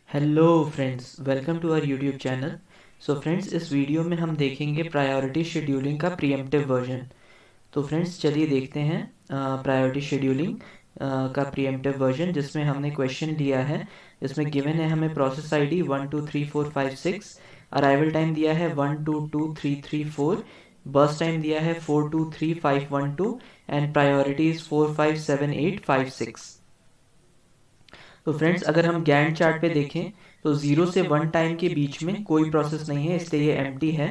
Hello friends, welcome to our YouTube channel. So friends, इस video में हम देखेंगे प्रायोरिटी शेड्यूलिंग का प्रीएम्प्टिव वर्जन। तो फ्रेंड्स चलिए देखते हैं प्रायोरिटी शेड्यूलिंग का प्रीएम्प्टिव वर्जन, जिसमें हमने क्वेश्चन लिया है। इसमें गिवन है हमें प्रोसेस आईडी 1 2 3 4 5 6, अराइवल टाइम दिया है 1 2 2 3 3 4, बर्स्ट टाइम दिया है 4 2 3 5 1 2 एंड प्रायोरिटी इज 4 5 7 8 5 6। तो फ्रेंड्स अगर हम गैंट चार्ट पे देखें तो 0 से 1 टाइम के बीच में कोई प्रोसेस नहीं है, इसलिए ये एम्प्टी है।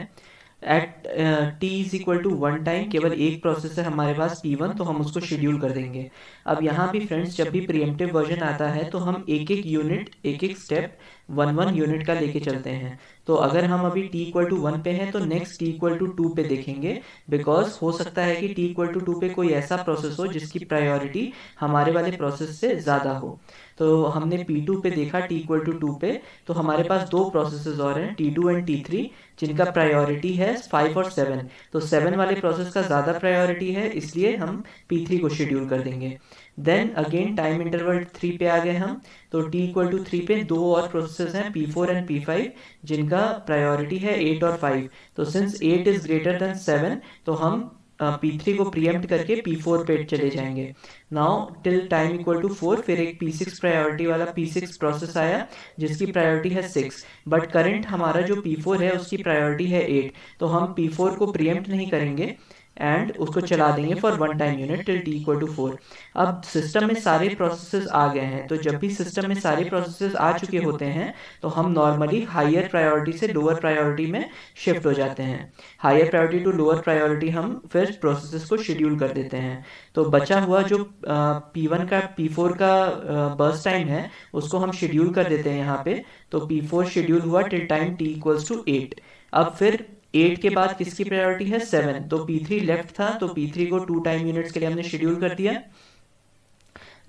At t is equal to 1 time केवल एक प्रोसेस है हमारे पास P1, तो हम उसको शेड्यूल कर देंगे। अब यहाँ भी फ्रेंड्स जब भी प्रीएम्प्टिव वर्जन आता है तो हम एक एक यूनिट, एक एक स्टेप 1 1 यूनिट का लेके चलते हैं। तो अगर हम अभी t इक्वल टू 1 पे हैं तो नेक्स्ट t इक्वल टू 2 पे देखेंगे, बिकॉज हो सकता है कि t इक्वल टू 2 पे कोई ऐसा प्रोसेस हो जिसकी प्रायोरिटी हमारे वाले प्रोसेस से ज़्यादा हो। तो हमने P2 पे देखा t इक्वल टू 2 पे, तो हमारे पास दो प्रोसेसेस और हैं T2 एंड T3, जिनका प्रायोरिटी है 5 और 7। तो 7 वाले प्रोसेस का ज़्यादा प्रायोरिटी है, इसलिए हम P3 को शेड्यूल कर देंगे। देन अगेन टाइम इंटरवल 3 पे आ गए हम, तो t इक्वल टू 3 पे दो और प्रोसेस हैं P4 एंड P5, जिनका प्रायोरिटी है 8 और 5। तो सिंस 8 इज ग्रेटर देन 7, तो हम P3 को प्रीएम्प्ट करके P4 पे चले जाएंगे। Now till time equal to 4, फिर एक P6 प्रायोरिटी वाला P6 प्रोसेस आया जिसकी प्रायोरिटी है 6, बट करंट हमारा जो P4 है उसकी प्रायोरिटी है 8। तो हम P4 को प्रीएम्प्ट नहीं करेंगे एंड उसको चला देंगे for 1 time unit till t equal to 4। अब सिस्टम में सारे प्रोसेसेस आ गए हैं, तो जब भी सिस्टम में सारे प्रोसेसेस आ चुके होते हैं तो हम नॉर्मली हायर प्रायोरिटी से लोअर प्रायोरिटी में शिफ्ट हो जाते हैं। Higher priority to lower priority हम फिर प्रोसेसेस को शेड्यूल कर देते हैं। तो बचा हुआ जो P1 का P4 का बर्स्ट टाइम है उसको हम शेड्यूल कर देते हैं यहाँ पे। तो P4 शेड्यूल हुआ till time t equals to 8। अब फिर 8 के बाद किसकी प्रायोरिटी है 7, तो P3 लेफ्ट था, तो P3 को 2 टाइम यूनिट्स के लिए हमने शेड्यूल कर दिया।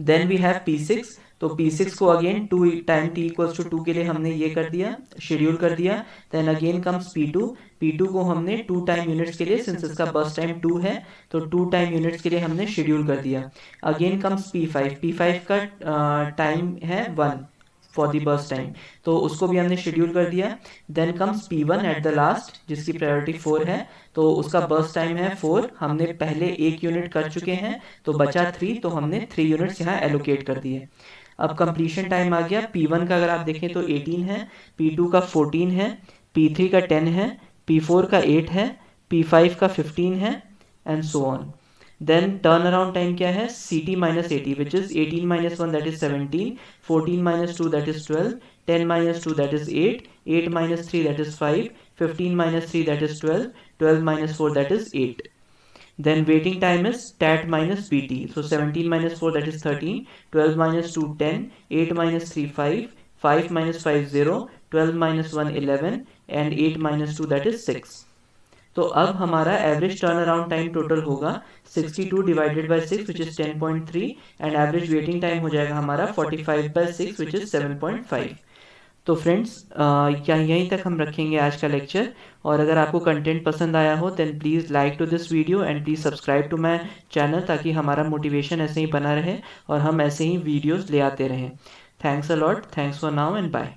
देन वी हैव P6, तो P6 को again 2 time t equals to 2 के लिए हमने ये कर दिया, शेड्यूल कर दिया। Then again comes P2, P2 को हमने 2 टाइम यूनिट्स के लिए, सिंस इसका बर्स्ट टाइम 2 है, तो 2 टाइम यूनिट्स के लिए हमने शेड्यूल कर दिया। अगेन कम्स P5, P5 का टाइम है 1 फॉर दी बर्स्ट टाइम, तो उसको भी हमने शेड्यूल कर दिया। Then comes P1 at the last, जिसकी प्रायोरिटी 4 है, तो उसका बर्स्ट टाइम है 4, हमने पहले एक यूनिट कर चुके हैं, तो बचा 3, तो हमने 3 यूनिट्स यहाँ एलोकेट कर दिए। अब कंप्लीशन टाइम आ गया। P1 का अगर आप देखें तो 18 है, P2 का 14 है, P3 का 10 है, P4 का 8 है, P5 का 15 है, and so on. Then turn around time क्या है, CT minus 80, which is 18 minus 1 that is 17, 14 minus 2 that is 12, 10 minus 2 that is 8, 8 minus 3 that is 5, 15 minus 3 that is 12, 12 minus 4 that is 8. Then waiting time is stat minus BT. So 17 minus 4 that is 13, 12 minus 2 10, 8 minus 3 5, 5 minus 5 0, 12 minus 1 11, and 8 minus 2 that is 6. तो अब हमारा average turn around time total होगा 62 divided by 6 which is 10.3, and average waiting time हो जाएगा हमारा 45 by 6 which is 7.5। तो friends क्या यहीं तक हम रखेंगे आज का लेक्चर। और अगर आपको कंटेंट पसंद आया हो then please like to this video and please subscribe to my channel, ताकि हमारा मोटिवेशन ऐसे ही बना रहे और हम ऐसे ही वीडियोस ले आते रहें। Thanks a lot, thanks for now and bye.